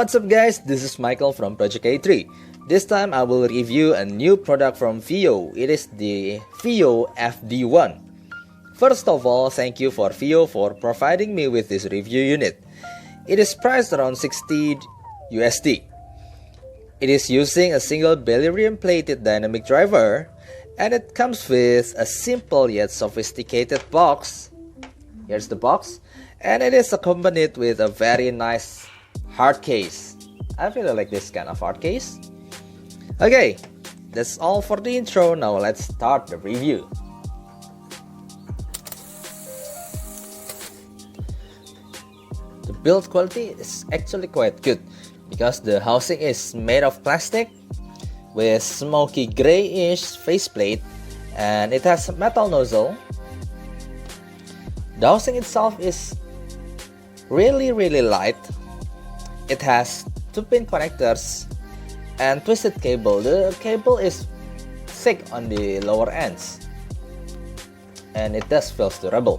What's up guys, this is Michael from Project A3. This time I will review a new product from Fiio. It is the Fiio Fd1. First of all, thank you for Fiio for providing me with this review unit. It is priced around 60 USD. It is using a single beryllium plated dynamic driver, and it comes with a simple yet sophisticated box. Here's the box, and it is accompanied with a very nice hard case. I really like this kind of hard case. Okay, that's all for the intro. Now let's start the review. The build quality is actually quite good because the housing is made of plastic with smoky grayish faceplate, and it has a metal nozzle. The housing itself is really light. It has 2-pin connectors and twisted cable. The cable is thick on the lower ends, and it does feel durable.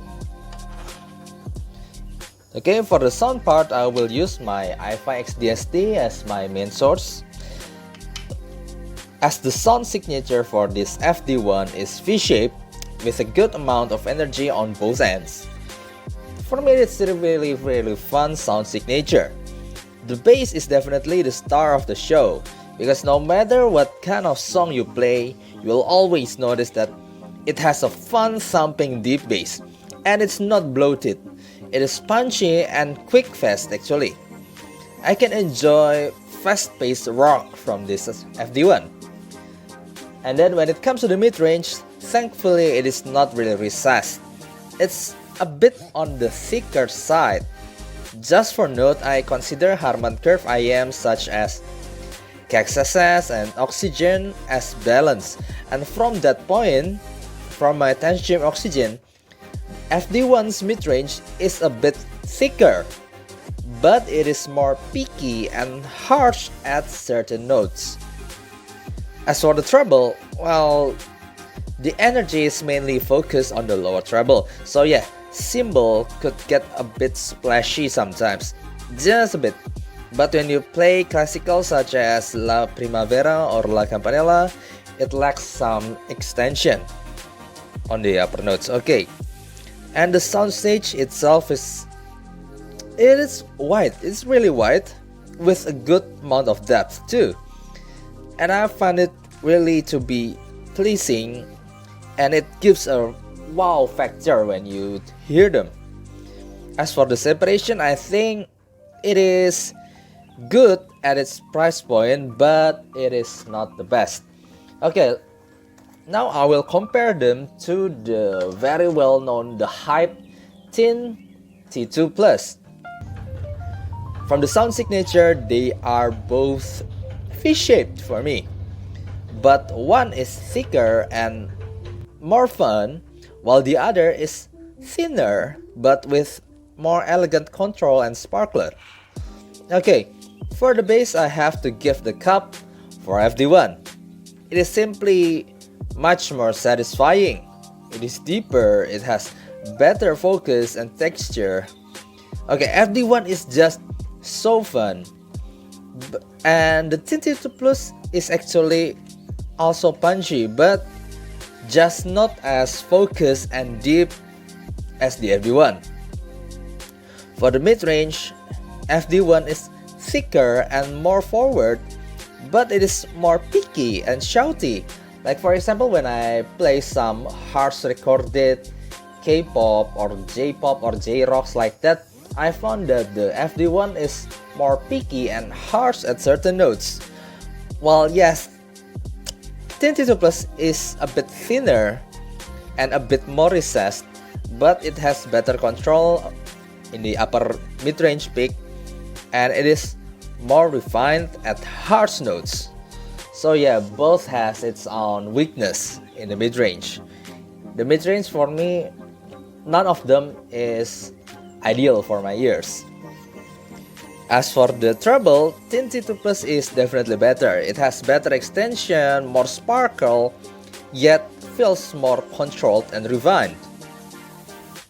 Okay, for the sound part, I will use my i5 XDSD as my main source, as the sound signature for this FD1 is V-shaped with a good amount of energy on both ends. For me, it's a really fun sound signature. The bass is definitely the star of the show, because no matter what kind of song you play, you will always notice that it has a fun thumping deep bass, and it's not bloated. It is punchy and quick fast actually. I can enjoy fast-paced rock from this FD1. And then when it comes to the mid-range, thankfully it is not really recessed. It's a bit on the thicker side. Just for note, I consider Harman curve IM such as KXSS and Oxygen as balanced, and from that point, from my Tangent Oxygen, FD1's mid-range is a bit thicker, but it is more peaky and harsh at certain notes. As for the treble, well, the energy is mainly focused on the lower treble, so yeah, cymbal could get a bit splashy sometimes, just a bit. But when you play classical such as La Primavera or La Campanella, it lacks some extension on the upper notes. Okay, and the soundstage itself is wide. It's really wide with a good amount of depth too, and I find it really to be pleasing, and it gives a wow factor when you hear them. As for the separation, I think it is good at its price point, but it is not the best. Okay, now I will compare them to the very well known, the hype Thin T2 Plus. From the sound signature, they are both V-shaped for me, but one is thicker and more fun, while the other is thinner but with more elegant control and sparkler. Okay, for the bass, I have to give the cup for FD1. It is simply much more satisfying. It is deeper, it has better focus and texture. Okay, FD1 is just so fun. And the T2 Plus is actually also punchy, but just not as focused and deep as the FD1. For the mid-range, FD1 is thicker and more forward, but it is more peaky and shouty. Like for example, when I play some harsh recorded K-pop or J-pop or J-rocks like that, I found that the FD1 is more peaky and harsh at certain notes. While yes, T2 Plus is a bit thinner and a bit more recessed, but it has better control in the upper mid-range peak, and it is more refined at harsh notes. So yeah, both has its own weakness in the mid-range. The mid-range for me, none of them is ideal for my ears. As for the treble, T2 Plus is definitely better. It has better extension, more sparkle, yet feels more controlled and refined.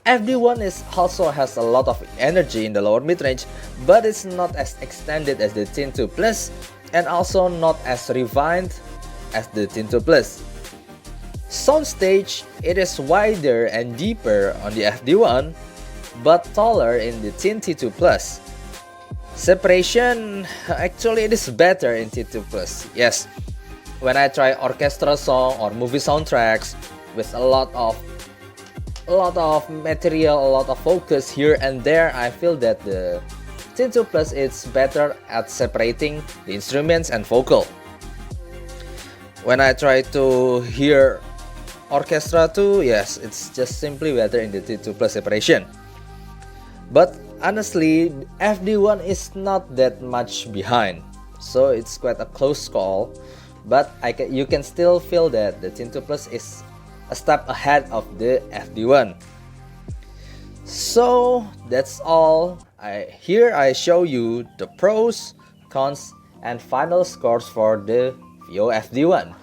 FD1 is also has a lot of energy in the lower mid-range, but it's not as extended as the Tin 2 Plus and also not as refined as the Tin 2 Plus. Soundstage, it is wider and deeper on the FD1, but taller in the Tin T2 Plus. Separation, actually it is better in T2 Plus. Yes, when I try orchestra song or movie soundtracks with a lot of material, a lot of focus here and there, I feel that the T2 Plus is better at separating the instruments and vocal. When I try to hear orchestra too, yes, it's just simply better in the T2 Plus separation. But honestly, FD1 is not that much behind, so it's quite a close call. But you can still feel that the Tin 2 Plus is a step ahead of the FD1. So that's all. Here I show you the pros, cons, and final scores for the Fiio FD1.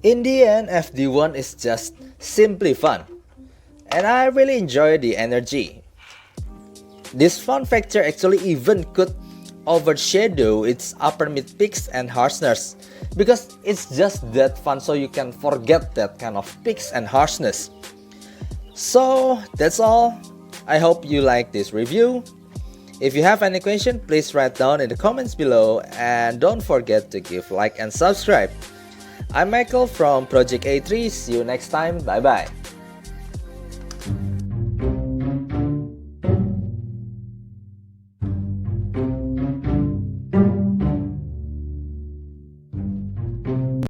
In the end, FD1 is just simply fun, and I really enjoy the energy. This fun factor actually even could overshadow its upper mid peaks and harshness, because it's just that fun, so you can forget that kind of peaks and harshness. So that's all. I hope you like this review. If you have any question, please write down in the comments below, and don't forget to give like and subscribe. I'm Michael from Project A3. See you next time. Bye bye.